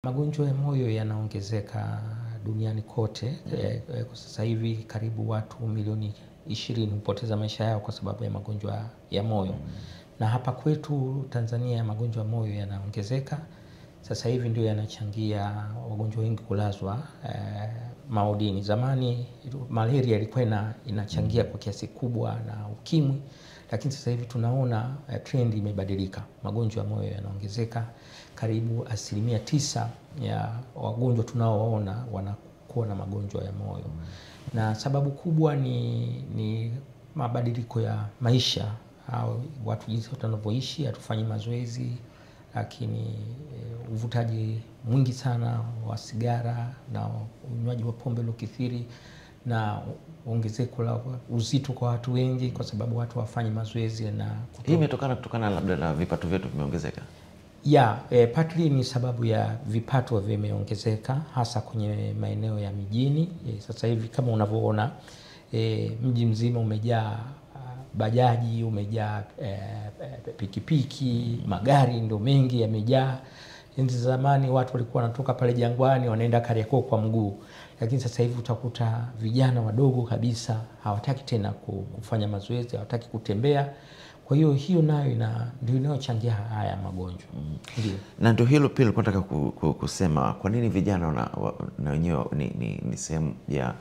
Magonjwa ya moyo yanaongezeka duniani kote. Kwa sasa hivi karibu watu milioni 20 hupoteza maisha yao kwa sababu ya magonjwa ya moyo. Na hapa kwetu Tanzania magonjwa ya moyo yanaongezeka. Sasa hivi ndio yanachangia wagonjwa wengi kulazwa maodini. Zamani malaria ilikuwa inachangia kwa kiasi kubwa na ukimwi. Lakini sasa hivi tunaona trend imebadilika. Magonjwa ya moyo yanaongezeka. Karibu 9% ya wagonjwa tunaoona wanakuwa na magonjwa ya moyo. Na sababu kubwa ni mabadiliko ya maisha au watu jinsi wanavyoishi, hatufanyi mazoezi, lakini uvutaji mwingi sana wa sigara na unywaji wa pombe uliokithiri na ongezeko la uzito kwa watu wengi kwa sababu watu hawafanyi mazoezi na hii imetokana labda na vipato vyetu vimeongezeka. Partly ni sababu ya vipato vimeongezeka hasa kwenye maeneo ya mijini. Sasa hivi kama unavyoona mji mzima umejaa bajaji, umejaa pikipiki, magari ndio mengi yamejaa. Enzi zamani watu walikuwa wanatoka pale Jangwani wanaenda Kariakoo kwa mguu. Lakini sasa hivi utakuta vijana wadogo kabisa hawataki tena kufanya mazoezi, hawataki kutembea. Kwa hiyo nayo ndio inayochangia haya magonjwa. Ndio. Na ndio hilo pia nilikuwa nataka kusema kwa nini vijana na wenyewe ni sehemu ya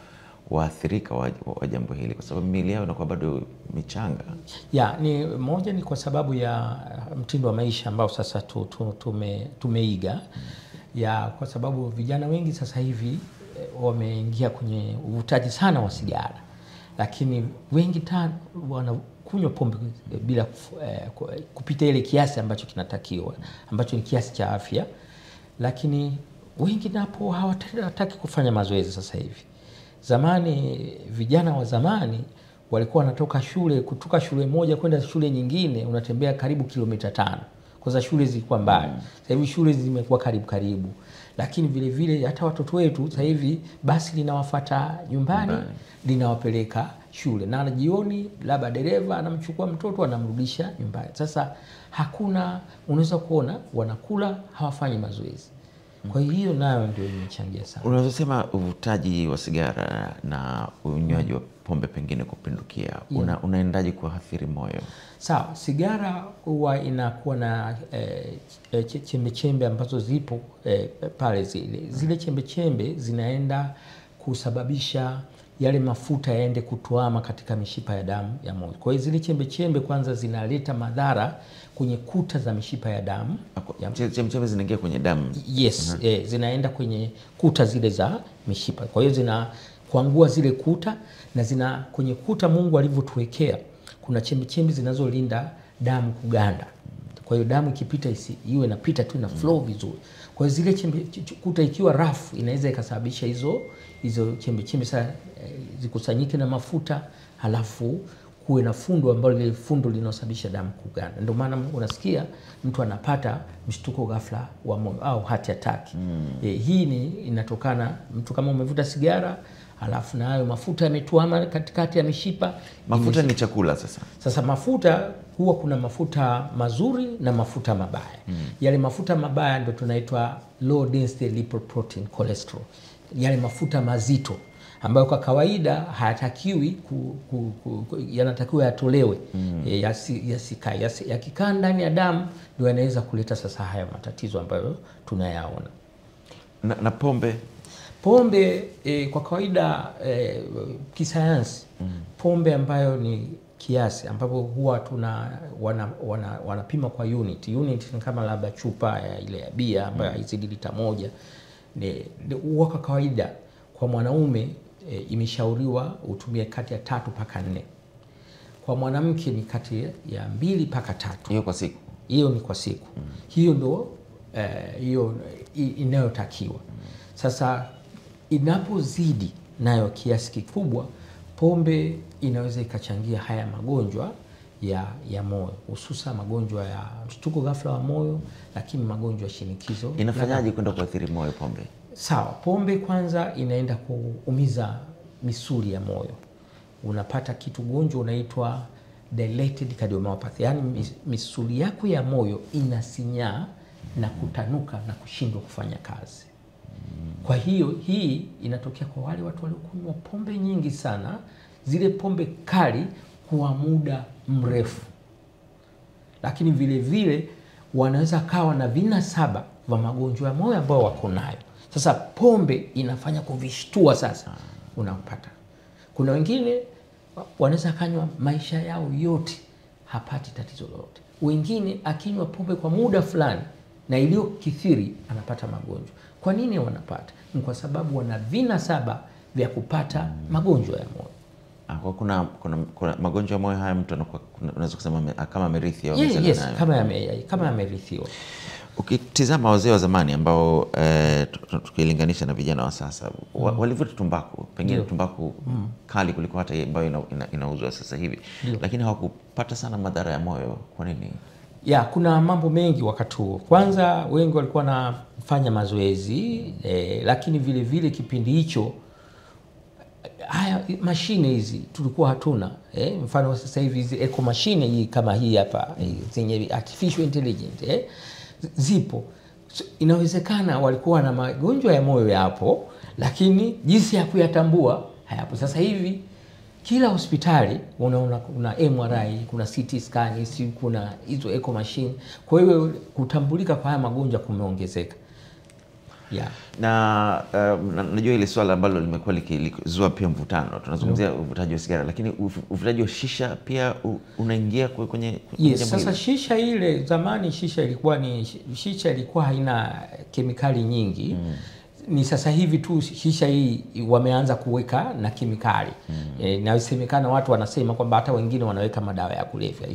waathirika wa jambo hili kwa sababu miili yao inakuwa bado michanga. Ni kwa sababu ya mtindo wa maisha ambao sasa tumeiga. Kwa sababu vijana wengi sasa hivi wameingia kwenye uvutaji sana wa sigara. Lakini wengi wanakunywa pombe bila kupita ile kiasi ambacho kinatakiwa, ambacho ni kiasi cha afya. Lakini wengi napo hawataki kufanya mazoezi sasa hivi. Zamani vijana wa zamani walikuwa wanatoka kutoka shule moja kwenda shule nyingine unatembea karibu kilomita 5. Kwa sababu shule zilikuwa mbali. Sasa hivi shule zimekuwa karibu. Lakini vile vile hata watoto wetu sasa hivi basi linawafuata nyumbani, linawapeleka shule. Na jioni labda dereva anamchukua mtoto anamrudisha nyumbani. Sasa unaweza kuona wanakula hawafanyi mazoezi. Kwa hiyo nayo ndio imechangia sana. Unaweza uvutaji wa sigara na unywaji wa pombe pengine kupindukia unaendaje kuathiri moyo? Sawa, sigara huwa inakuwa na chembe ambazo zipo pale zile chembe zinaenda kusababisha yale mafuta yaende kutuama katika mishipa ya damu ya moyo. Kwa hiyo zile chembe kwanza zinaleta madhara kwenye kuta za mishipa ya damu. Chembe zinaingia kwenye damu. Yes, zinaenda kwenye kuta zile za mishipa. Kwa hiyo zinakwangua zile kuta na kwenye kuta Mungu alivyotuwekea kuna chembe zinazolinda damu kuganda. Kwa hiyo damu ikipita iwe inapita tu na flow vizuri. Kwa hiyo zile kuta ikiwa rafu inaweza ikasababisha hizo chembe sasa zikusanyike na mafuta halafu kuwe na fundo ambalo ile fundo linasababisha damu kuganda. Ndio maana unasikia mtu anapata mshtuko ghafla wa moyo au heart attack. Hii inatokana mtu kama umevuta sigara halafu na hayo mafuta yametuama katikati ya mishipa. Mafuta ni chakula sasa. Sasa mafuta huwa kuna mafuta mazuri na mafuta mabaya. Yale mafuta mabaya ndio tunaitwa low density lipoprotein cholesterol. Yale mafuta mazito ambayo kwa kawaida hayatakiwi yanatakiwa yatolewe. Yasikae. Yakikaa ndani ya damu ndio yanaweza kuleta sasa haya matatizo ambayo tunayaona. Na pombe kwa kawaida kisayansi pombe ambayo ni kiasi ambapo huwa wanapima kwa unit ni kama labda chupa ile ya bia ambayo haizidi lita 1 huwa kwa kawaida kwa mwanaume imeshauriwa utumie kati ya 3 mpaka 4. Kwa mwanamke ni kati ya 2 mpaka 3. Hiyo kwa siku. Hiyo ni kwa siku. Hiyo ndio hiyo inayotakiwa. Sasa inapozidi nayo kiasi kikubwa pombe inaweza ikachangia haya magonjwa ya moyo, hususan magonjwa ya mshtuko ghafla wa moyo, lakini magonjwa ya shinikizo. Inafanyaje kwenda kuathiri moyo pombe? Sawa, pombe kwanza inaenda kuumiza misuli ya moyo. Unapata kitu gonjwa unaitwa dilated cardiomyopathy. Yaani misuli yako ya moyo inasinyaa na kutanuka na kushindwa kufanya kazi. Kwa hiyo hii inatokea kwa wale watu waliokunywa pombe nyingi sana, zile pombe kali kwa muda mrefu. Lakini vile vile wanaweza kawa na vinasaba vya magonjwa ya moyo ambao wako nayo. Sasa pombe inafanya kuvishtua sasa unapata. Kuna wengine wanaweza kanywa maisha yao yote hapati tatizo lolote. Wengine akinywa pombe kwa muda fulani na iliyokithiri anapata magonjwa. Kwa nini wanapata? Ni kwa sababu wana vinasaba vya kupata magonjwa ya moyo. Kuna magonjwa ya moyo haya mtu unaweza kusema kama amerithi au yes, kama amerithiwa. Ukitizama wazee wa zamani ambao tukilinganisha na vijana wa sasa, walivuta tumbaku, pengine tumbaku kali kuliko hata ambayo inauzwa sasa hivi. Lakini hawakupata sana madhara ya moyo. Kwa nini? Kuna mambo mengi wakati huo. Kwanza wengi walikuwa wanafanya mazoezi, lakini vile vile kipindi hicho haya mashine hizi tulikuwa hatuna. Mfano sasa hivi hizi eco machine hii kama hii hapa zenye artificial intelligence zipo. So, inawezekana walikuwa na magonjwa ya moyo yapo, lakini jinsi ya kuyatambua hayapo. Sasa hivi kila hospitali unaona kuna MRI, kuna CT scan, kuna hizo eco machine. Kwa hiyo kutambulika kwa haya magonjwa kumeongezeka. Na najua ile swala ambalo limekuwa likizua pia mvutano. Tunazungumzia uvutaji wa sigara, lakini uvutaji wa shisha pia unaingia kwenye sasa shisha ile zamani shisha ilikuwa haina kemikali nyingi. Ni sasa hivi tu shisha hii wameanza kuweka na kemikali. Na isemekana watu wanasema kwamba hata wengine wanaweka madawa ya kulevya.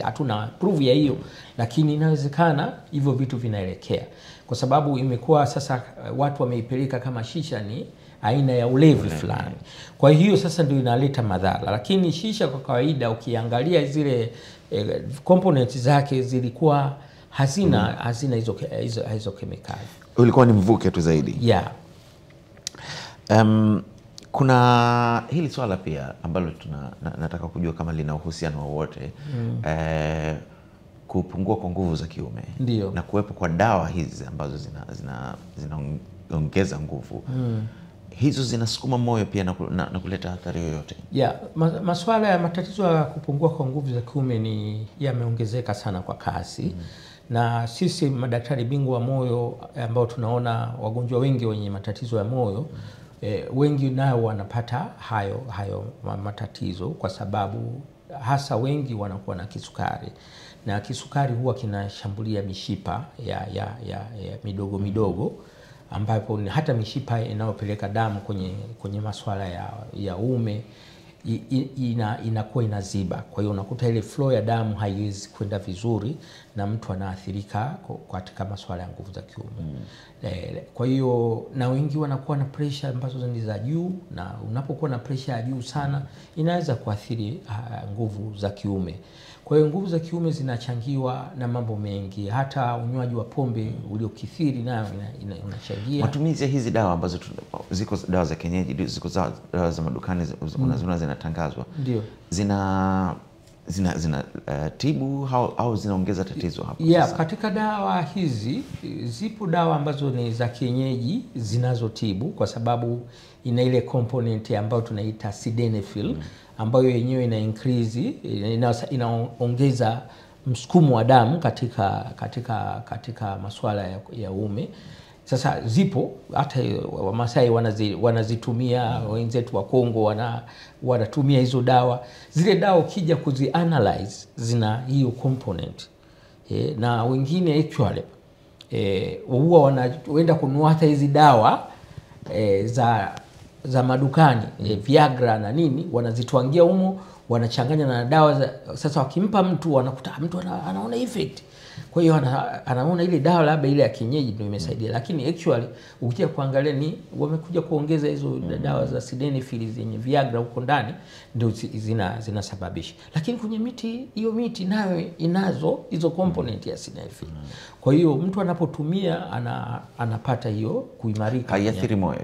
Hatuna proof ya hiyo, lakini inawezekana hivyo vitu vinaelekea. Kwa sababu imekuwa sasa watu wameipeleka kama shisha ni aina ya ulevi fulani. Kwa hiyo sasa ndio inaleta madhara. Lakini shisha kwa kawaida ukiangalia zile components zake zilikuwa hazina hizo kemikali. Ulikuwa ni mvuke tu zaidi. Kuna hili swala pia ambalo nataka kujua kama lina uhusiano wowote. Kupungua kwa nguvu za kiume. Ndiyo. Na kuwepo kwa dawa hizi ambazo zinaongeza nguvu. Hizo zinasukuma moyo pia na kuleta athari yoyote. Masuala ya matatizo ya kupungua kwa nguvu za kiume yameongezeka sana kwa kasi. Na sisi madaktari bingwa wa moyo ambao tunaona wagonjwa wengi wenye matatizo ya moyo, wengi nao wanapata hayo matatizo kwa sababu hasa wengi wanakuwa na kisukari. Na kisukari huwa kinashambulia mishipa ya midogo midogo, ambapo hata mishipa inayopeleka damu kwenye masuala ya uume inakuwa inaziba. Kwa hiyo unakuta ile flow ya damu haiwezi kwenda vizuri na mtu anaathirika katika masuala ya nguvu za kiume. Kwa hiyo na wengi wanakuwa na pressure ambazo ni za juu, na unapokuwa na pressure ya juu sana inaweza kuathiri nguvu za kiume. Kwa hiyo nguvu za kiume zinachangiwa na mambo mengi, hata unywaji wa pombe uliokithiri nayo unachangia. Matumizi ya hizi dawa ambazo ziko dawa za kienyeji, ziko dawa za madukani unaziona zinatangazwa. Ndio. Zina tibu au zinaongeza tatizo hapo? Katika dawa hizi zipo dawa ambazo ni za kienyeji zinazotibu, kwa sababu ina ile component ambayo tunaita sildenafil, ambayo yenyewe inaongeza msukumo wa damu katika masuala ya uume. Sasa zipo hata Wamasai wanazitumia, wenzetu wa Kongo wanatumia hizo dawa. Zile dawa ukija kuzianalyze zina hiyo component. Na wengine actually huwa wanaenda kununua hata hizi dawa za madukani, Viagra na nini, wanazitwangia humo, wanachanganya na dawa sasa wakimpa mtu wanakuta mtu anaona effect. Kwa hiyo anaona ile dawa labda ile ya kienyeji ndio imesaidia, lakini actually ukija kuangalia ni wamekuja kuongeza hizo dawa za sildenafil zenye Viagra huko ndani ndio zinasababisha. Lakini kwenye hiyo miti nayo inazo hizo component ya sildenafil. Kwa hiyo mtu anapotumia anapata hiyo kuimarika. Haiathiri moyo?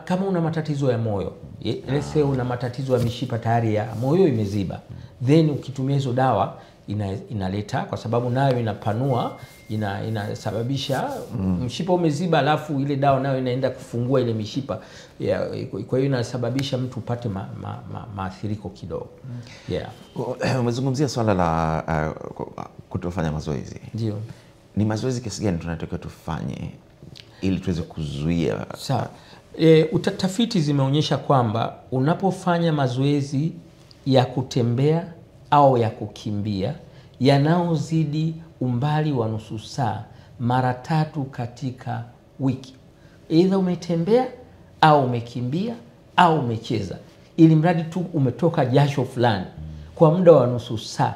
Kama una matatizo ya moyo, let's say una matatizo ya mishipa tayari ya moyo imeziba, then ukitumia hizo dawa inaleta, kwa sababu nayo inapanua, inasababisha mshipa umeziba, alafu ile dawa nayo inaenda kufungua ile mishipa. Kwa hiyo inasababisha mtu upate maathiriko kidogo. Umezungumzia swala la kutofanya mazoezi. Ndio. Ni mazoezi kiasi gani tunatakiwa tufanye ili tuweze kuzuia? Sawa. Tafiti zimeonyesha kwamba unapofanya mazoezi ya kutembea au ya kukimbia yanaozidi umbali wa nusu saa mara 3 katika wiki, either umetembea au umekimbia au umecheza, ili mradi tu umetoka jasho fulani kwa muda wa nusu saa,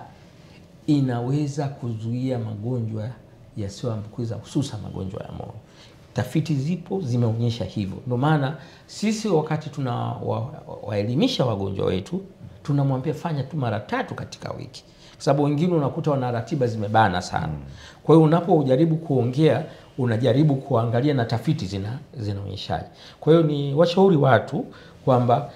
inaweza kuzuia magonjwa yasiyoambukiza, hususan magonjwa ya moyo. Tafiti zipo zimeonyesha hivyo. Ndio maana sisi wakati tunawaelimisha wagonjwa wetu tunamwambia fanya tu mara 3 katika wiki, kwa sababu wengine unakuta wana ratiba zimebana sana. Kwa hiyo unapojaribu kuongea unajaribu kuangalia na tafiti zinaonyeshaje. Kwa hiyo ni washauri watu kwamba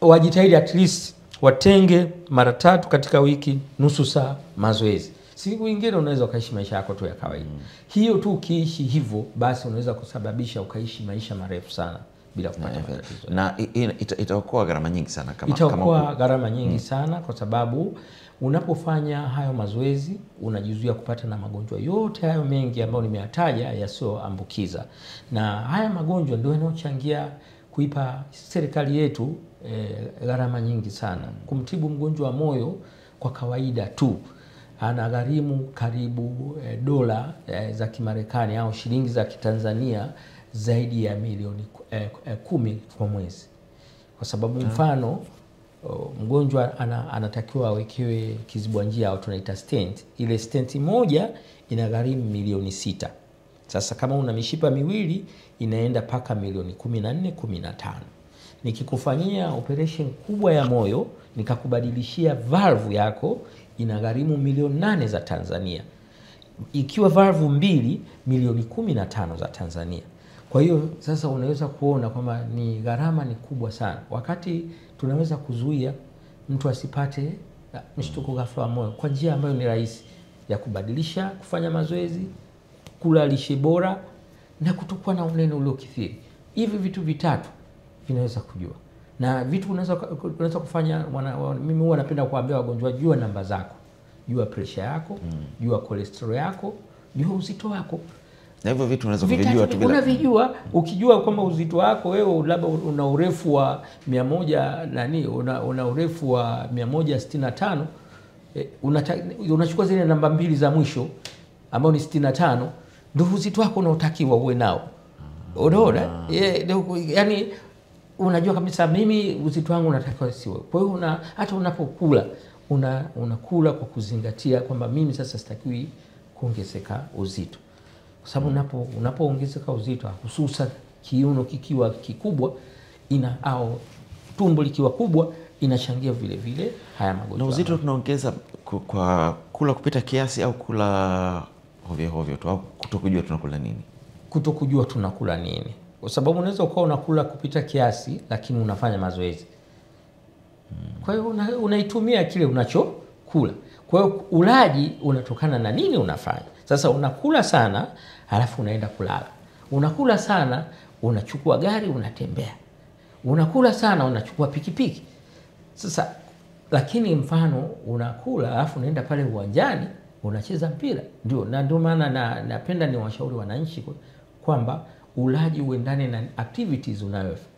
wajitahidi at least watenge mara 3 katika wiki nusu saa mazoezi. Siku nyingine unaweza ukaishi maisha yako tu ya kawaida. Hiyo tu ukiishi hivyo basi unaweza kusababisha ukaishi maisha marefu sana bila kupata matatizo. Na itaokoa gharama nyingi sana itaokoa gharama nyingi sana, kwa sababu unapofanya hayo mazoezi unajizuia kupata na magonjwa yote hayo mengi ambayo nimeyataja yasiyoambukiza. Na haya magonjwa ndio yanayochangia kuipa serikali yetu gharama nyingi sana. Kumtibu mgonjwa wa moyo kwa kawaida tu anagharimu karibu dola za Kimarekani au shilingi za Kitanzania zaidi ya milioni 10 kwa mwezi. Kwa sababu mfano mgonjwa anatakiwa awekewe kizibwa njia au tunaita stent. Ile stent moja inagharimu milioni 6. Sasa kama una mishipa miwili inaenda paka milioni 14, 15. Nikikufanyia operation kubwa ya moyo nikakubadilishia valve yako inagharimu milioni 8 za Tanzania. Ikiwa valve 2 milioni 15 za Tanzania. Kwa hiyo sasa unaweza kuona kwamba ni gharama ni kubwa sana. Wakati tunaweza kuzuia mtu asipate mshtuko ghafla wa moyo kwa njia ambayo ni rahisi ya kubadilisha, kufanya mazoezi, kula lishe bora na kutokuwa na unene uliokithiri. Hivi vitu vitatu vinaweza kujua. Na vitu unaweza kufanya, mimi huwa napenda kuambia wagonjwa, jua namba zako, jua pressure yako, jua cholesterol yako, jua uzito wako. Na hivyo vitu unaweza kuvijua tu bila unavijua. Ukijua kwamba uzito wako wewe labda una urefu wa 100 una urefu wa 165, unachukua zile namba 2 za mwisho ambao ni 65, ndio uzito wako unaotakiwa uwe nao. Unaona? Yani unajua kabisa mimi uzito wangu unatakiwa siwe. Kwa hiyo hata unapokula unakula kwa kuzingatia kwamba mimi sasa sitakiwi kuongezeka uzito. Kwa sababu unapoongezeka uzito, hususan kiuno kikiwa kikubwa au tumbo likiwa kubwa, inachangia vile vile haya magonjwa. Na uzito tunaongeza kwa kula kupita kiasi au kula hovyo tu, au kutokujua tunakula nini? Kutokujua tunakula nini. Kwa sababu unaweza ukawa unakula kupita kiasi lakini unafanya mazoezi. Kwa hiyo unaitumia kile unachokula. Kwa hiyo ulaji unatokana na nini unafanya. Sasa unakula sana halafu unaenda kulala. Unakula sana unachukua gari unatembea. Unakula sana unachukua pikipiki. Sasa lakini mfano unakula halafu unaenda pale uwanjani unacheza mpira. Ndio maana napenda ni washauri wananchi kwamba ulaji uendane na activities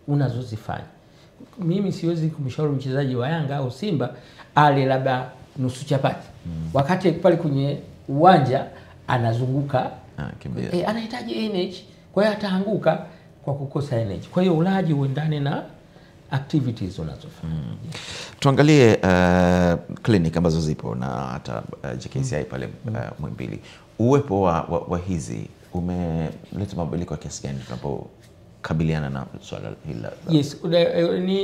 unazozifanya. Mimi siwezi kumshauri mchezaji wa Yanga au Simba ale labda nusu chapati. Wakati pale kwenye uwanja anazunguka, anahitaji energy, kwa hiyo ataanguka kwa kukosa energy. Kwa hiyo ulaji uendane na activities unazofanya. Tuangalie clinic ambazo zipo na hata JKCI pale Muhimbili. Uwepo wa hizi umeleta mabadiliko ya kiasi gani tunapokabiliana na swala hili? Yes,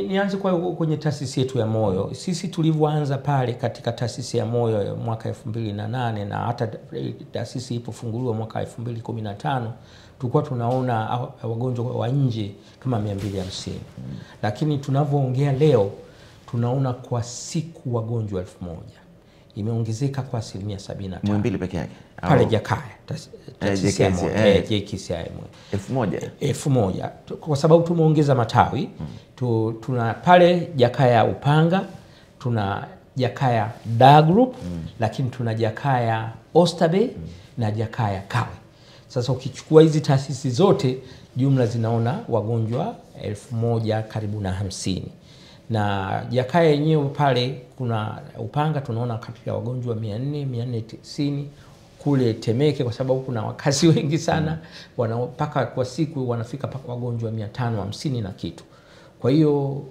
nianze kwenye taasisi yetu ya moyo. Sisi tulivyoanza pale katika taasisi ya moyo mwaka 2008 na hata taasisi ilipofunguliwa mwaka 2015, tulikuwa tunaona wagonjwa wa nje kama 250. Lakini tunavyoongea leo tunaona kwa siku wagonjwa 1000. imeongezeka kwa 75%. Muhimbili peke yake pale Jakaya JKCI 1000 kwa sababu tumeongeza matawi. Tuna pale Jakaya Upanga, tuna Jakaya Dar Group, lakini tuna Jakaya Oysterbay na Jakaya Kawe. Sasa ukichukua hizi taasisi zote jumla zinaona wagonjwa 1000 karibu na 50. Na Jakaya yenyewe pale kuna Upanga tunaona katika wagonjwa 490, kule Temeke kwa sababu kuna wakazi wengi sana wanapaka kwa siku wanafika paka wagonjwa 550 na kitu. Kwa hiyo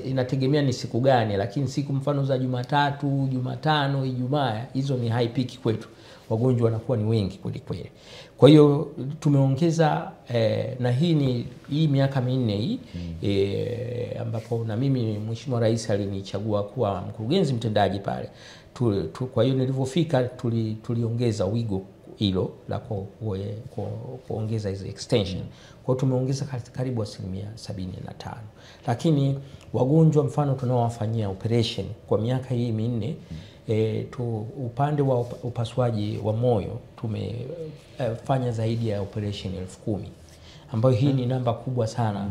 inategemea ni siku gani, lakini siku mfano za Jumatatu, Jumatano, Ijumaa hizo ni high peak kwetu. Wagonjwa wanakuwa ni wengi kweli kweli. Kwa hiyo tumeongeza na hii miaka 4 hii ambapo na mimi Mheshimiwa Rais alinichagua kuwa mkurugenzi mtendaji pale. Kwa hiyo nilipofika tuliongeza wigo hilo la kuongeza hizo extension. Kwa hiyo tumeongeza karibu 75%. Lakini wagonjwa mfano tunaowafanyia operation kwa miaka hii 4 upande wa upasuaji wa moyo tumefanya zaidi ya operation 10,000, ambayo hii ni namba kubwa sana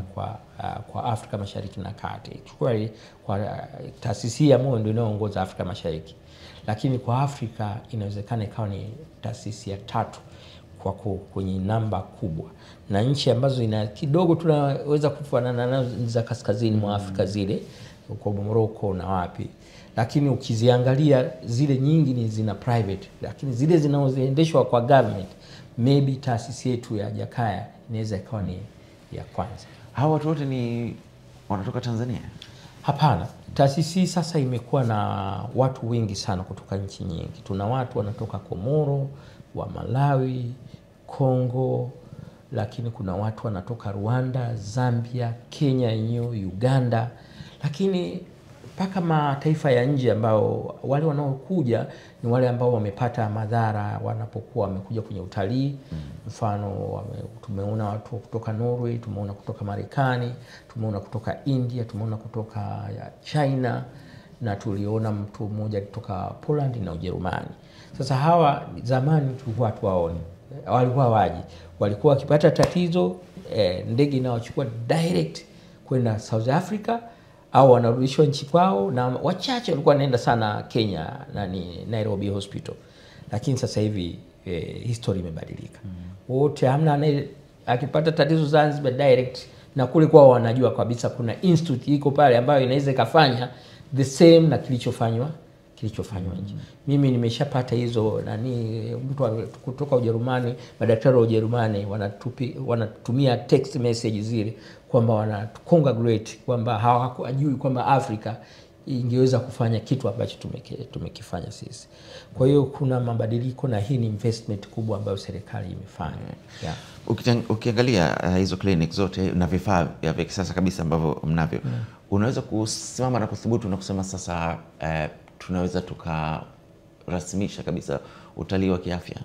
kwa Afrika Mashariki na Kati. Kwa taasisi ya moyo ndio inayoongoza Afrika Mashariki, lakini kwa Afrika inawezekana ikawa ni taasisi ya 3 kwenye namba kubwa, na nchi ambazo kidogo tunaweza kufanana nazo za kaskazini mwa Afrika zile kwa Morocco na wapi. Lakini ukiziangalia zile nyingi ni zina private, lakini zile zinazoendeshwa kwa government, maybe taasisi yetu ya Jakaya inaweza ikawa ni ya kwanza. Hawa watu wote ni wanatoka Tanzania? Hapana, taasisi sasa imekuwa na watu wengi sana kutoka nchi nyingi. Tuna watu wanatoka Komoro, wa Malawi, Kongo, lakini kuna watu wanatoka Rwanda, Zambia, Kenya yenyewe, Uganda, lakini mpaka mataifa ya nje ambao wale wanaokuja ni wale ambao wamepata madhara wanapokuwa wamekuja kwenye utalii. Mfano tumeona watu kutoka Norway, tumeona kutoka Marekani, tumeona kutoka India, tumeona kutoka China, na tuliona mtu mmoja kutoka Poland na Ujerumani. Sasa hawa zamani tulikuwa tuwaone, walikuwa waji, walikuwa wakipata tatizo ndege inawachukua direct kwenda South Africa au wanarudishwa nchi kwao, na wachache walikuwa wanaenda sana Kenya Nairobi Hospital. Lakini sasa hivi history imebadilika. Wote hamna akipata tatizo Zanzibar direct, na kule kwao wanajua kabisa kuna institute iko pale ambayo inaweza kufanya the same na kilichofanywa nje. Mimi nimeshapata hizo mtu kutoka Ujerumani, madaktari wa Ujerumani wanatumia text message zile kwamba wana congratulate kwamba hawajui kwamba Afrika ingeweza kufanya kitu ambacho tumekifanya sisi. Kwa hiyo kuna mabadiliko, na hii ni investment kubwa ambayo serikali imefanya. Ukiangalia hizo clinic zote na vifaa vya kisasa kabisa ambavyo mnavyo, unaweza kusimama na kuthubutu na kusema sasa tunaweza tukarasimisha kabisa utalii wa kiafya?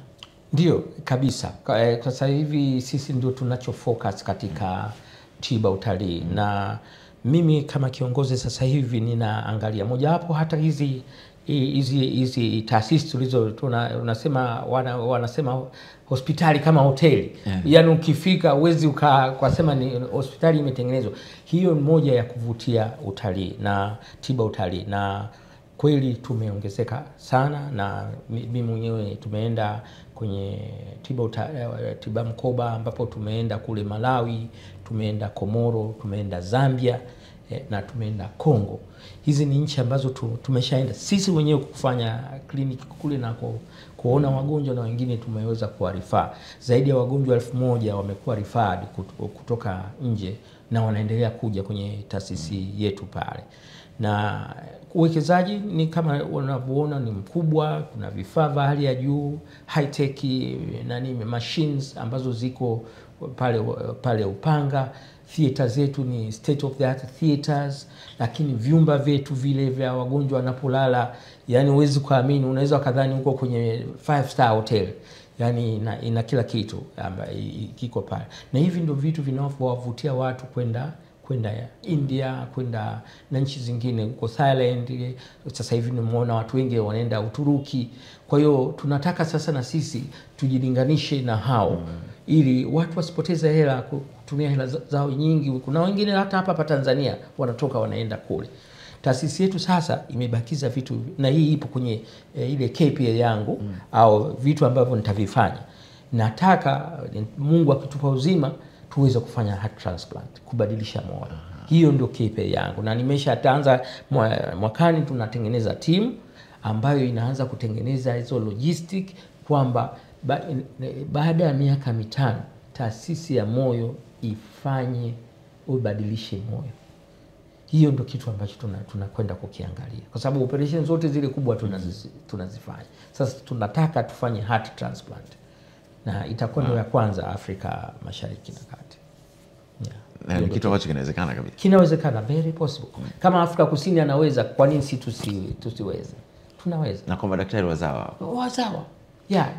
Ndio kabisa. Kwa sasa hivi sisi ndio tunachofocus katika tiba utalii, na mimi kama kiongozi sasa hivi ninaangalia moja hapo hata hizi taasisi wanasema hospitali kama hoteli. Yaani ukifika uwezi ukasema ni hospitali imetengenezwa. Hiyo ni moja ya kuvutia utalii na tiba utalii, na kweli tumeongezeka sana, na mimi mwenyewe tumeenda kwenye tiba mkoba ambapo tumeenda kule Malawi, tumeenda Komoro, tumeenda Zambia na tumeenda Kongo. Hizi ni nchi ambazo tumeshaenda sisi wenyewe kufanya kliniki kule na kuona wagonjwa, na wengine tumeweza kuwarifa. Zaidi ya wagonjwa 1000 wamekuwa referred kutoka nje na wanaendelea kuja kwenye taasisi yetu pale. Na uwekezaji ni kama unavyoona ni mkubwa. Kuna vifaa vya hali ya juu, high tech machines ambazo ziko pale Upanga. Theater zetu ni state of the art theaters, lakini vyumba vyetu vile vya wagonjwa wanapolala, yani huwezi kuamini, unaweza kadhani uko kwenye 5-star hotel. Yani ina kila kitu kiko pale. Na hivi ndio vitu vinavyowavutia watu kwenda kwenda India, kwenda na nchi zingine huko Thailand. Sasa hivi nimeona watu wengi wanaenda Uturuki. Kwa hiyo tunataka sasa na sisi tujilinganishe na hao ili watu wasipoteze hela kutumia hela zao nyingi. Kuna wengine hata hapa Tanzania wanatoka wanaenda kule. Taasisi yetu sasa imebakiza vitu, na hii ipo kwenye ile KPI yangu au vitu ambavyo nitavifanya. Nataka Mungu akitupa uzima tuweze kufanya heart transplant, kubadilisha moyo. Hiyo ndio KPI yangu, na nimeshaanza mwakani. Tunatengeneza timu ambayo inaanza kutengeneza hizo logistic, kwamba baada ya miaka 5 taasisi ya moyo ifanye ubadilishe moyo. Hiyo ndio kitu ambacho tunakwenda kukiangalia, kwa sababu operation zote zile kubwa tunazifanya. Sasa tunataka tufanye heart transplant, na itakuwa ndio ya kwanza Afrika Mashariki na Kati. Na ni kitu ambacho kinawezekana kabisa. Kinawezekana, very possible. Kama Afrika Kusini anaweza, kwa nini si tusiweze? Tunaweza. Na kwa madaktari wazawa.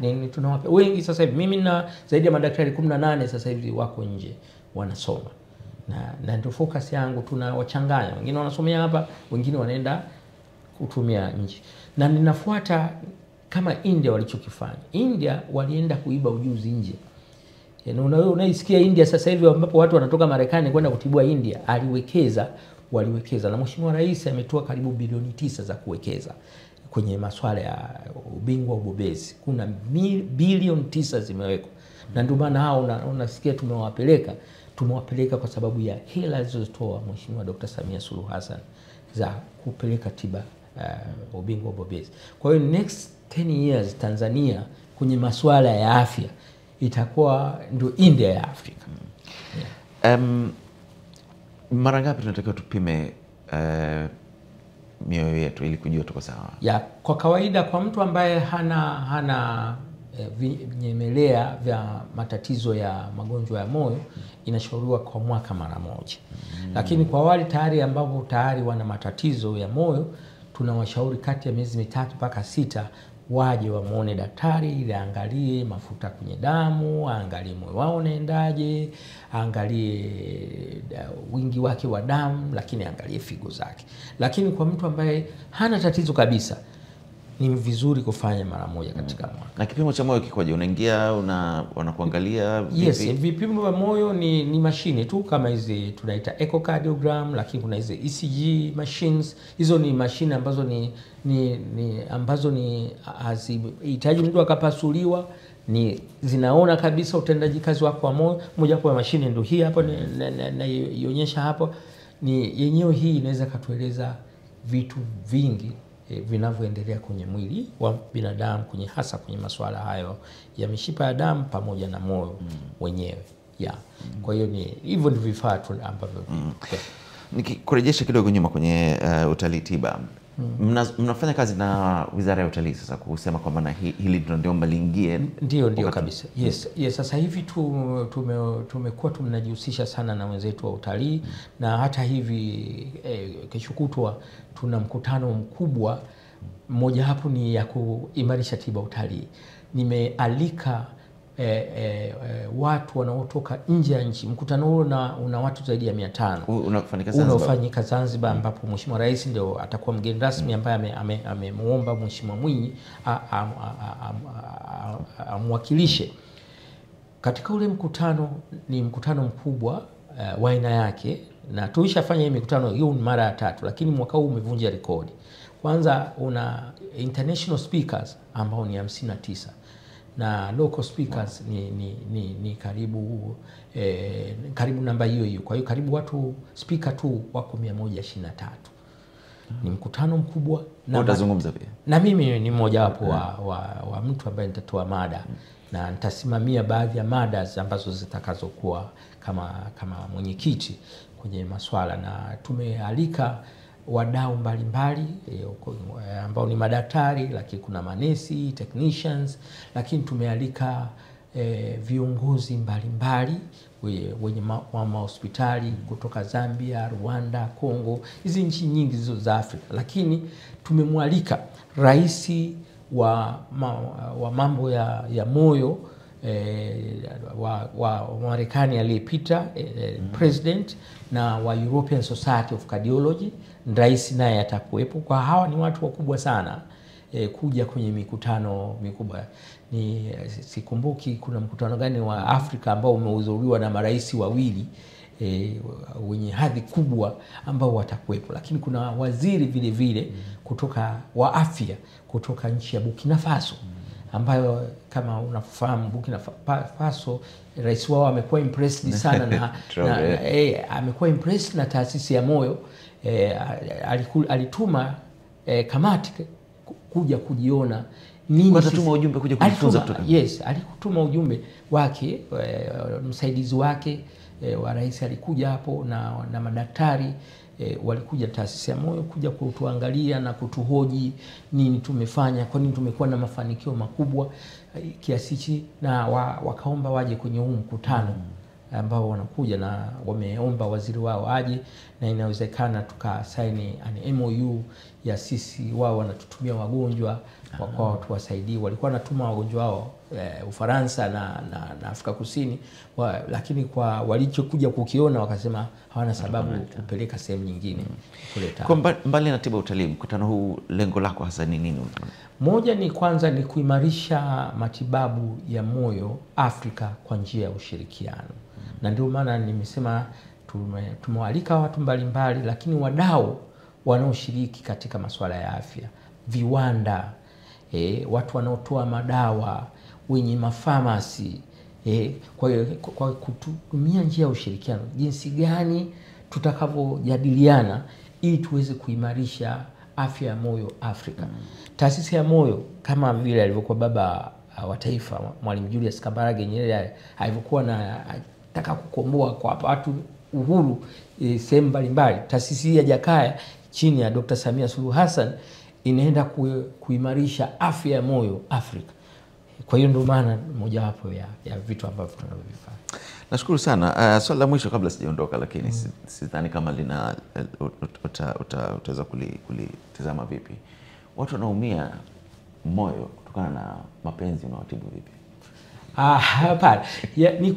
Ni tunawapa wengi sasa hivi. Mimi na zaidi ya madaktari 18 sasa hivi wako nje wanasoma. Na ndio focus yangu, tunawachanganya. Wengine wanasomea hapa, wengine wanaenda kutumia nje. Na ninafuata kama India walichokifanya. India walienda kuiba ujuzi nje. Unaisikia India sasa hivi ambapo watu wanatoka Marekani kwenda kutibua India, waliwekeza. Na Mheshimiwa Rais ametoa karibu bilioni 9 za kuwekeza kwenye masuala ya ubingwa ubobezi. Kuna bilioni 9 zimewekwa. Na ndio maana hao unasikia tumewapeleka kwa sababu ya hela alizotoa Mheshimiwa Dr. Samia Suluhu Hassan za kupeleka tiba ubingwa ubobezi. Kwa hiyo next 10 years Tanzania kwenye masuala ya afya itakuwa ndio India ya Afrika. Mara ngapi tunatakiwa tupime mioyo yetu ili kujua tuko sawa? Kwa kawaida kwa mtu ambaye hana vinyemelea vya matatizo ya magonjwa ya moyo inashauriwa kwa mwaka mara moja. Lakini kwa wale tayari ambao tayari wana matatizo ya moyo, tunawashauri kati ya miezi 3 mpaka 6 waje wamuone daktari ili aangalie mafuta kwenye damu, aangalie moyo wao unaendaje, aangalie wingi wake wa damu, lakini aangalie figo zake. Lakini kwa mtu ambaye hana tatizo kabisa ni vizuri kufanya mara moja katika mwaka. Na kipimo cha moyo kikoje? Unaingia wanakuangalia vipi? Yes, vipimo vya moyo ni mashine tu kama hizi tunaita echocardiogram, lakini kuna hizi ECG machines. Hizo ni mashine ambazo hazihitaji mtu akapasuliwa, zinaona kabisa utendaji kazi wako wa moyo. Moja kwa mashine ndio hii hapa naionyesha hapo. Yenyewe hii inaweza katueleza vitu vingi vinavyoendelea kwenye mwili wa binadamu, hasa kwenye masuala hayo ya mishipa ya damu pamoja na moyo wenyewe. Kwa hiyo hivyo ni vifaa ambavyo Nikikurejesha kidogo nyuma kwenye utalii tiba. Mnafanya kazi na Wizara ya Utalii sasa kusema kwamba na hili tunaliomba liingie? Ndio kabisa. Yes, sasa hivi tumekuwa tunajihusisha sana na wenzetu wa utalii, na hata hivi kesho kutwa tuna mkutano mkubwa. Mmoja hapo ni ya kuimarisha tiba utalii. Nimealika watu wanaotoka nje ya nchi. Mkutano huo una watu zaidi ya 500. Unafanyika Zanzibar, ambapo Mheshimiwa Rais ndio atakuwa mgeni rasmi, ambaye amemuomba Mheshimiwa Mwinyi amwakilishe katika ule mkutano. Ni mkutano mkubwa wa aina yake, na tulishafanya hii mikutano hiyo mara ya 3, lakini mwaka huu umevunja rekodi. Kwanza una international speakers ambao ni 59 na local speakers ni karibu namba hiyo. Kwa hiyo karibu watu speaker tu wako 123. Ni mkutano mkubwa, na utazungumza pia. Na mimi ni mmoja wapo wa mtu ambaye nitatoa mada, na nitasimamia baadhi ya mada ambazo zitakazokuwa kama mwenyekiti kwenye masuala. Na tumealika wadau mbalimbali ambao ni madaktari, lakini kuna manesi, technicians, lakini tumealika viongozi mbalimbali wenye mahospitali kutoka Zambia, Rwanda, Kongo, hizi nchi nyingi hizo za Afrika. Lakini tumemwalika rais wa mambo ya moyo wa Marekani aliyepita president, na wa European Society of Cardiology, rais naye atakuwepo. Kwa hawa ni watu wakubwa sana kuja kwenye mikutano mikubwa. Ni sikumbuki kuna mkutano gani wa Afrika ambao umehudhuriwa na marais wawili wenye hadhi kubwa ambao watakuwepo, lakini kuna waziri vile vile kutoka wa afya kutoka nchi ya Burkina Faso, ambayo kama unafahamu Burkina Faso rais wao amekuwa impressed sana amekuwa impressed na taasisi ya moyo. Alituma kamati kuja kujiona nini, atatuma ujumbe kuja kujifunza kutoka. Yes, alikutuma ujumbe wake, msaidizi wake wa rais alikuja hapo na madaktari walikuja taasisi ya moyo kuja kutuangalia na kutuhoji nini tumefanya, kwa nini tumekuwa na mafanikio makubwa kiasi hichi, na wakaomba waje kwenye huu mkutano ambao wanakuja, na wameomba waziri wao aje, na inawezekana tukasaini an MOU ya sisi wao wanatutumia wagonjwa kwa watu wasaidii. Walikuwa wanatuma wagonjwa wao Ufaransa na Afrika Kusini, lakini kwa walichokuja kukiona wakasema hawana sababu kupeleka sehemu nyingine kuleta. Kwa mbali na tiba utalii, mkutano huu lengo lako hasa ni nini? Moja ni kwanza ni kuimarisha matibabu ya moyo Afrika kwa njia ya ushirikiano. Na ndio maana nimesema tumewalika watu mbalimbali, lakini wadau wanaoshiriki katika masuala ya afya, viwanda, watu wanaotoa madawa, wenye mafamasi, kwa kutumia njia ya ushirikiano, jinsi gani tutakavyojadiliana ili tuweze kuimarisha afya ya moyo Afrika. Taasisi ya moyo kama vile alivyokuwa baba wa taifa Mwalimu Julius Kambarage Nyerere alivyokuwa anataka kukomboa kwa watu uhuru sehemu mbalimbali, taasisi hii ya Jakaya chini ya Dr. Samia Suluhu Hassan inaenda kuimarisha afya ya moyo Afrika. Kwa hiyo ndio maana mojawapo ya vitu ambavyo tunavyofanya. Nashukuru sana. Swali la mwisho kabla sijaondoka, lakini sidhani kama utaweza kulitazama vipi. Watu wanaumia moyo kutokana na mapenzi, unawatibu vipi? Hapana. Ni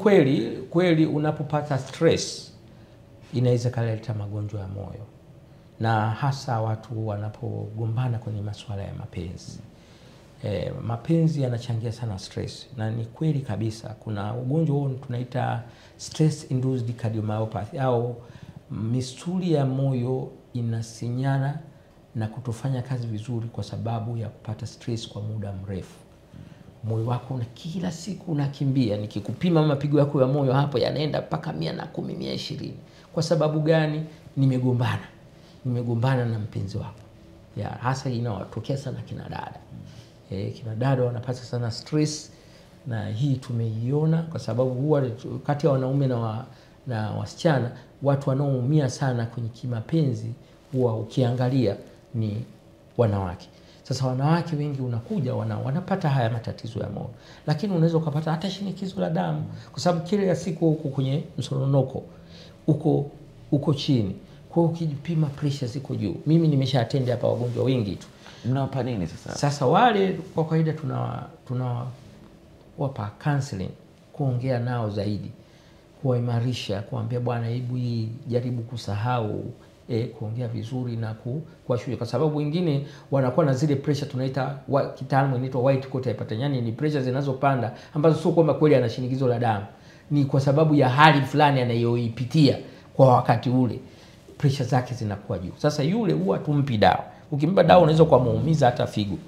kweli unapopata stress inaweza kaleta magonjwa ya moyo, na hasa watu wanapogombana kwenye masuala ya mapenzi. Mapenzi yanachangia sana stress, na ni kweli kabisa kuna ugonjwa huo tunaita stress induced cardiomyopathy, au misuli ya moyo inasinyana na kutofanya kazi vizuri kwa sababu ya kupata stress kwa muda mrefu. Moyo wako kila siku unakimbia, nikikupima mapigo yako ya moyo hapo yanaenda mpaka 110, 120. Kwa sababu gani? Nimegombana na mpenzi wako. Hasa inawatokea sana kina dada. Kina dada wanapata sana stress, na hii tumeiona kwa sababu huwa kati ya wanaume na wasichana watu wanaoumia sana kwenye kimapenzi huwa ukiangalia ni wanawake. Sasa wanawake wengi unakuja wanapata haya matatizo ya moyo, lakini unaweza ukapata hata shinikizo la damu kwa sababu kila siku huko kwenye msononoko uko chini. Kwa hiyo ukijipima pressure ziko juu. Mimi nimesha attend hapa wagonjwa wengi tu. Mnawapa nini sasa? Sasa wale kwa kawaida wapa counseling, kuongea nao zaidi, kuwaimarisha, kuambia bwana hebu hii jaribu kusahau, kuongea vizuri na kuwashusha, kwa sababu wengine wanakuwa na zile pressure tunaita kitaalamu inaitwa white coat hypertension, yani ni pressure zinazopanda ambazo sio kwamba kweli ana shinikizo la damu, ni kwa sababu ya hali fulani anayoipitia kwa wakati ule, pressure zake zinakuwa juu. Sasa yule huwa tumpi dawa. Ukimpa dawa unaweza kumuumiza hata figo.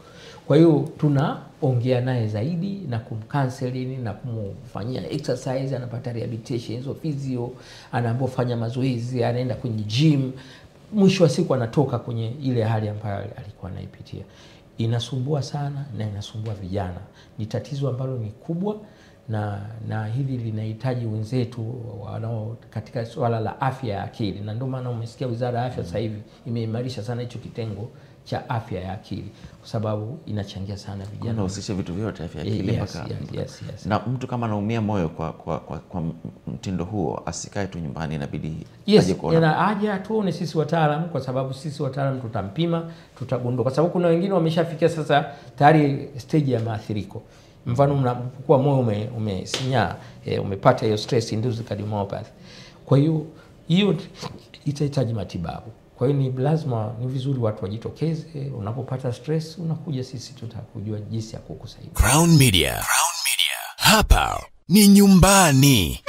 Kwa hiyo tunaongea naye zaidi na kumcounseling na kumfanyia exercise, anapata rehabilitation hizo, physio, anapofanya mazoezi, anaenda kwenye gym. Mwisho wa siku anatoka kwenye ile hali ambayo alikuwa anaipitia. Inasumbua sana na inasumbua vijana. Ni tatizo ambalo ni kubwa, na hili linahitaji wenzetu wanao katika swala la afya ya akili, na ndio maana umesikia Wizara ya Afya sasa hivi imeimarisha sana hicho kitengo cha afya ya akili kwa sababu inachangia sana vijana. Unahusisha vitu vyote afya ya akili mpaka. Yes. Na mtu kama anaumia moyo kwa mtindo huo asikae tu nyumbani, inabidi aje kuona. Aje tuone sisi wataalamu, kwa sababu sisi wataalamu tutampima, tutagundua, kwa sababu kuna wengine wameshafikia sasa tayari stage ya maathiriko. Mfano unapokuwa moyo umesinyaa, umepata hiyo stress induced cardiomyopathy. Kwa hiyo itahitaji matibabu. Kwa hiyo ni lazima, ni vizuri watu wajitokeze. Unapopata stress unakuja, sisi tutakujua jinsi ya kukusaidia. Crown Media. Hapa ni nyumbani.